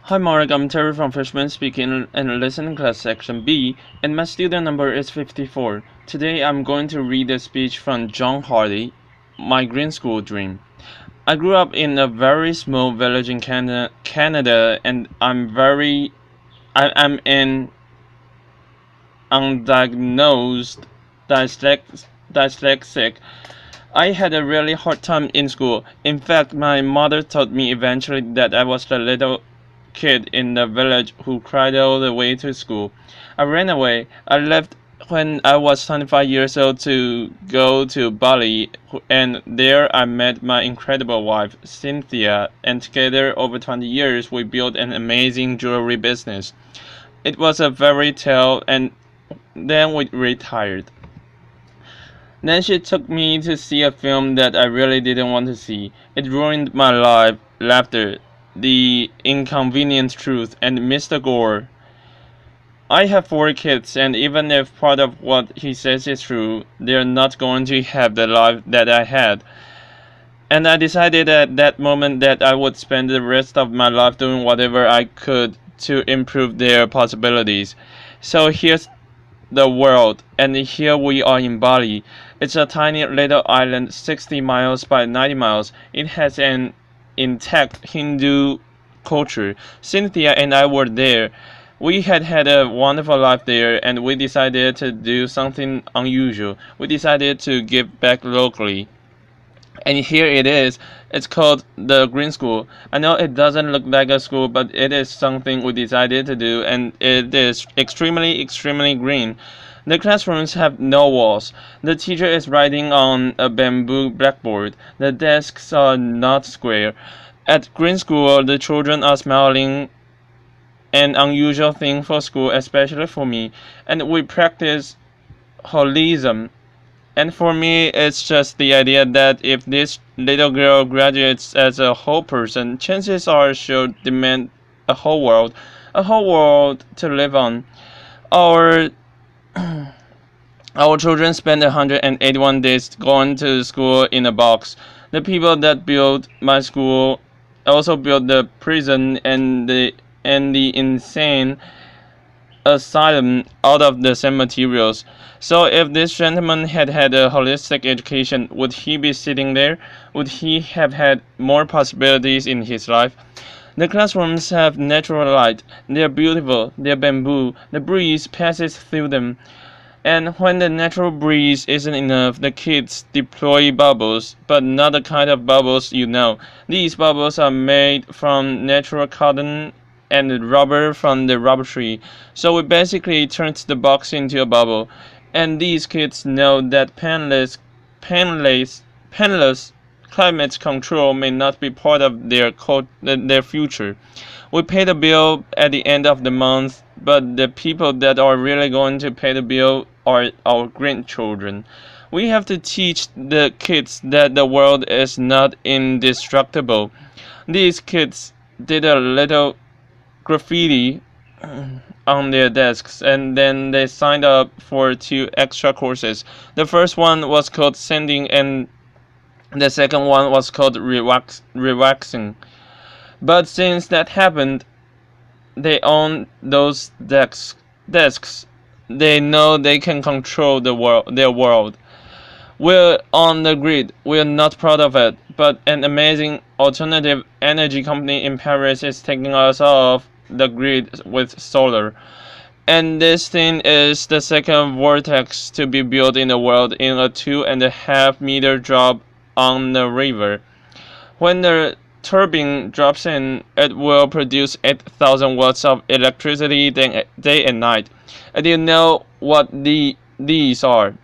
Hi Mark, I'm Terry from Freshman Speaking and Listening Class Section B, and my student number is 54. Today I'm going to read a speech from John Hardy, My Green School Dream. I grew up in a very small village in Canada, and I'm an undiagnosed dyslexic. I had a really hard time in school. In fact, my mother told me eventually that I was the little kid in the village who cried all the way to school. I ran away. I left when I was 25 years old to go to Bali, and there I met my incredible wife, Cynthia, and together over 20 years we built an amazing jewelry business. It was a fairy tale, and then we retired. Then she took me to see a film that I really didn't want to see. It ruined my life, laughter, The Inconvenient Truth, and Mr. Gore. I have 4 kids, and even if part of what he says is true, they're not going to have the life that I had. And I decided at that moment that I would spend the rest of my life doing whatever I could to improve their possibilities. So here's the world, and here we are in Bali. It's a tiny little island, 60 miles by 90 miles. It has an intact Hindu culture. Cynthia and I were there. We had had a wonderful life there, and we decided to do something unusual. We decided to give back locally. And here it is. It's called the Green School. I know it doesn't look like a school, but it is something we decided to do, and it is extremely green. The classrooms have no walls. The teacher is writing on a bamboo blackboard. The desks are not square. At Green School, the children are smiling, an unusual thing for school, especially for me, and we practice holism. And for me, it's just the idea that if this little girl graduates as a whole person, chances are she'll demand a whole world to live on. Our our children spend 181 days going to school in a box. The people that built my school also built the prison and the insane asylum out of the same materials. So if this gentleman had had a holistic education, would he be sitting there? Would he have had more possibilities in his life? The classrooms have natural light. They're beautiful. They're bamboo. The breeze passes through them. And when the natural breeze isn't enough, the kids deploy bubbles, but not the kind of bubbles you know. These bubbles are made from natural cotton and rubber from the rubber tree. So we basically turned the box into a bubble. And these kids know that painless climate control may not be part of their future. We pay the bill at the end of the month, but the people that are really going to pay the bill are our grandchildren. We have to teach the kids that the world is not indestructible. These kids did a little graffiti on their desks, and then they signed up for 2 extra courses. The first one was called sending, and the second one was called relaxing. But since that happened, they own those desks. They know they can control their world. We're on the grid. We're not proud of it, but an amazing alternative energy company in Paris is taking us off the grid with solar. And this thing is the second vortex to be built in the world in a 2.5 meter drop on the river. When the turbine drops in, it will produce 8,000 watts of electricity day and night. And you know what these are.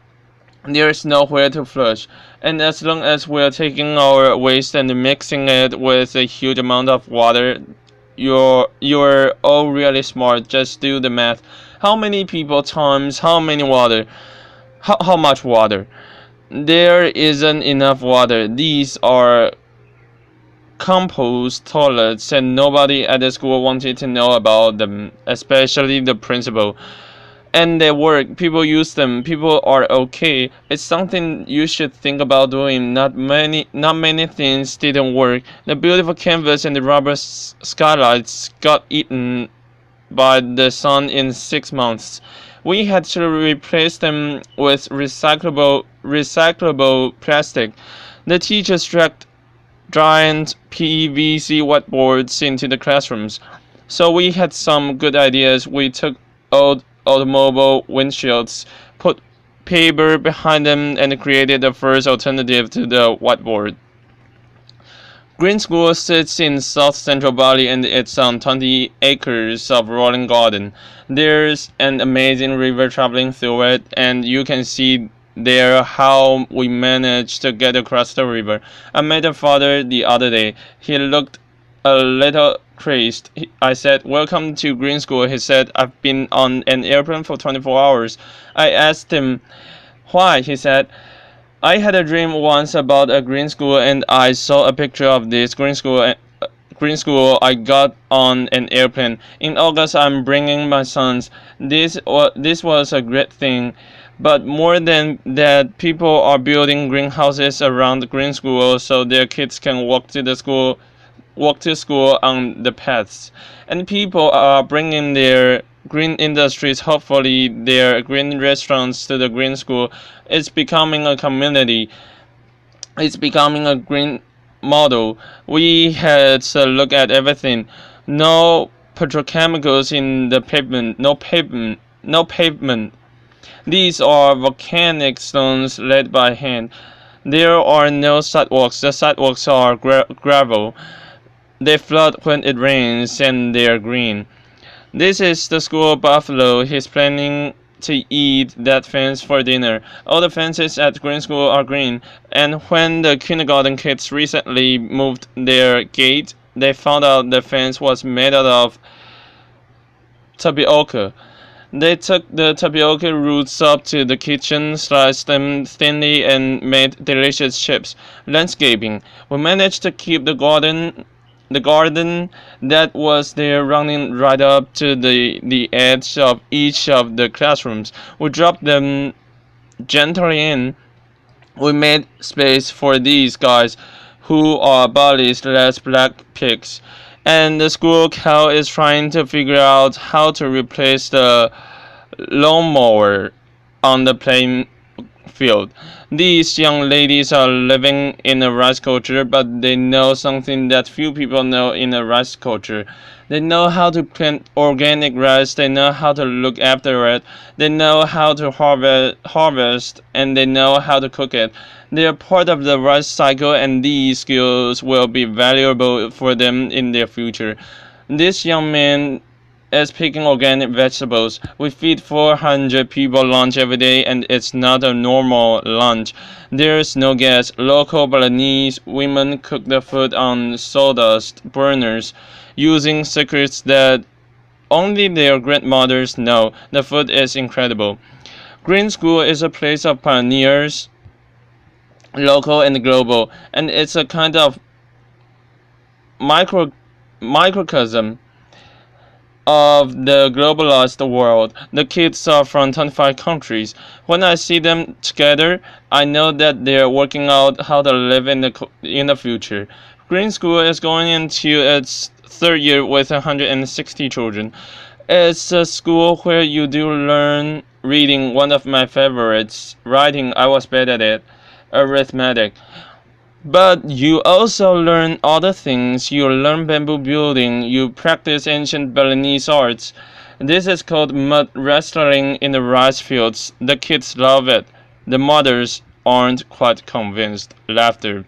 There's nowhere to flush, and as long as we're taking our waste and mixing it with a huge amount of water, you're all really smart. Just do the math. How many people times how many water? How much water? There isn't enough water. These are compost toilets, and nobody at the school wanted to know about them, especially the principal. and they work. People use them. People are okay. It's something you should think about doing. Not many things didn't work. The beautiful canvas and the rubber skylights got eaten by the sun in 6 months. We had to replace them with recyclable plastic. The teachers dragged giant PVC whiteboards into the classrooms. So we had some good ideas. We took old automobile windshields, put paper behind them, and created the first alternative to the whiteboard. Green School sits in South Central Bali and it's on 20 acres of rolling garden. There's an amazing river traveling through it, and you can see there how we managed to get across the river. I met a father the other day. He looked a little crazed. I said, "Welcome to Green School." He said, "I've been on an airplane for 24 hours. I asked him why. He said, "I had a dream once about a green school and I saw a picture of this green school. I got on an airplane. In August I'm bringing my sons. This was a great thing. But more than that, people are building greenhouses around the green school so their kids can walk to school on the paths. And people are bringing their green industries, hopefully their green restaurants to the green school. It's becoming a community. It's becoming a green model. We had to look at everything. No petrochemicals in the pavement. No pavement. These are volcanic stones laid by hand. There are no sidewalks. The sidewalks are gravel. They flood when it rains and they're green. This is the school buffalo. He's planning to eat that fence for dinner. All the fences at Green School are green, and when the kindergarten kids recently moved their gate, they found out the fence was made out of tapioca. They took the tapioca roots up to the kitchen, sliced them thinly, and made delicious chips. Landscaping. We managed to keep the garden that was there running right up to the edge of each of the classrooms. We dropped them gently in. We made space for these guys who are Bali's last black pigs. And the school cow is trying to figure out how to replace the lawnmower on the playing field. These young ladies are living in a rice culture, but they know something that few people know in a rice culture. They know how to plant organic rice, they know how to look after it, they know how to harvest, and they know how to cook it. They are part of the rice cycle, and these skills will be valuable for them in their future. This young man is picking organic vegetables. We feed 400 people lunch every day, and it's not a normal lunch. There's no gas. Local Balinese women cook the food on sawdust burners using secrets that only their grandmothers know. The food is incredible. Green School is a place of pioneers, local and global, and it's a kind of microcosm of the globalized world. The kids are from 25 countries. When I see them together, I know that they're working out how to live in the future. Green School is going into its third year with 160 children. It's a school where you do learn reading, one of my favorites. Writing, I was bad at it. Arithmetic. But you also learn other things. You learn bamboo building. You practice ancient Balinese arts. This is called mud wrestling in the rice fields. The kids love it. The mothers aren't quite convinced. Laughter.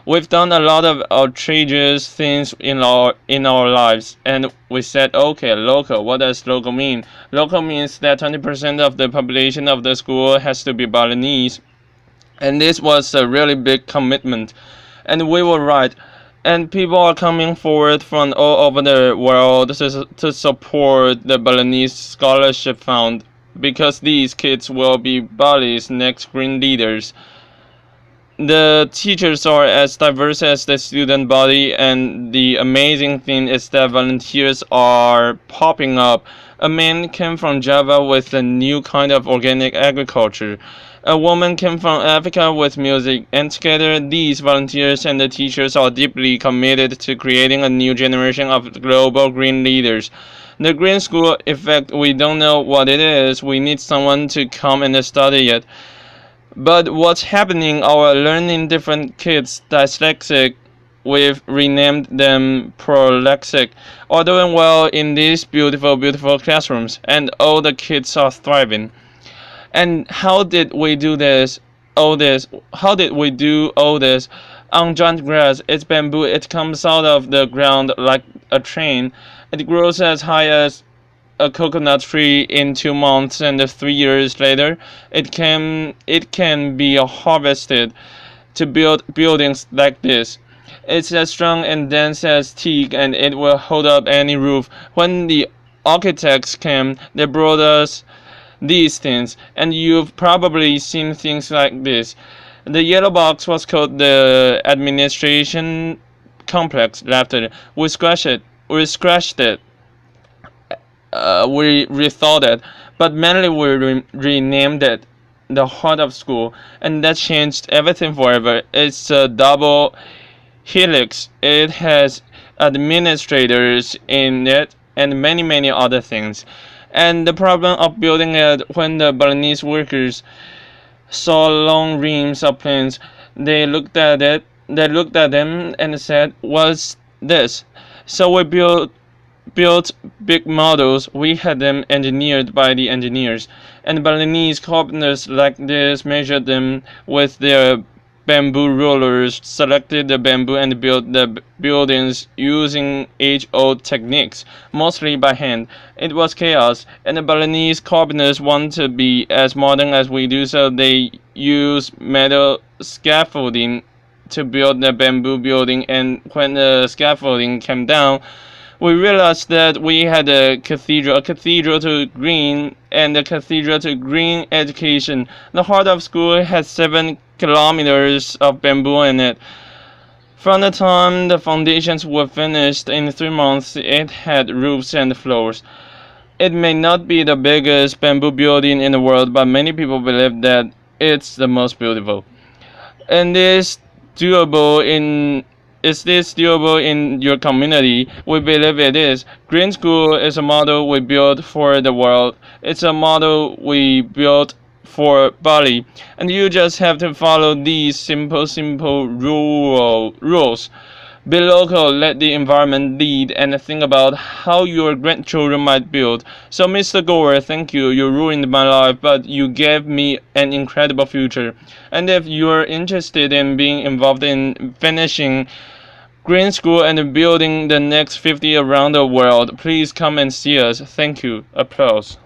We've done a lot of outrageous things in our lives, and we said, okay, local. What does local mean? Local means that 20% of the population of the school has to be Balinese. And this was a really big commitment. And we were right. And people are coming forward from all over the world to support the Balinese Scholarship Fund, because these kids will be Bali's next green leaders. The teachers are as diverse as the student body, and the amazing thing is that volunteers are popping up. A man came from Java with a new kind of organic agriculture. A woman came from Africa with music, and together these volunteers and the teachers are deeply committed to creating a new generation of global green leaders. The Green School effect, we don't know what it is. We need someone to come and study it. But what's happening? Our learning different kids dyslexic, we've renamed them prolexic, are doing well in these beautiful, beautiful classrooms, and all the kids are thriving. And how did we do this? All this? How did we do all this? On giant grass, it's bamboo. It comes out of the ground like a train. It grows as high as a coconut tree in 2 months, and 3 years later it can be harvested to build buildings like this. It's as strong and dense as teak, and it will hold up any roof. When the architects came, they brought us these things, and you've probably seen things like this. The yellow box was called the administration complex. After we scratched it, we rethought it, but mainly we renamed it the heart of school, and that changed everything forever. It's a double helix. It has administrators in it and many, many other things. And the problem of building it, when the Balinese workers saw long reams of planes, they looked at them and said, "What's this?" So we built big models. We had them engineered by the engineers, and Balinese carpenters like this measured them with their bamboo rulers, selected the bamboo, and built the buildings using age-old techniques, mostly by hand. It was chaos, and the Balinese carpenters want to be as modern as we do, so they use metal scaffolding to build the bamboo building. And when the scaffolding came down, we realized that we had a cathedral to green, and a cathedral to green education. The heart of school has 7 kilometers of bamboo in it. From the time the foundations were finished in 3 months, it had roofs and floors. It may not be the biggest bamboo building in the world, but many people believe that it's the most beautiful. And doable in is this doable in your community? We believe it is. Green School is a model we built for the world. It's a model we built for Bali. And you just have to follow these simple rules. Be local, let the environment lead, and think about how your grandchildren might build. So, Mr. Goer, thank you. You ruined my life, but you gave me an incredible future. And if you're interested in being involved in finishing Green School and building the next 50 around the world, please come and see us. Thank you. Applause.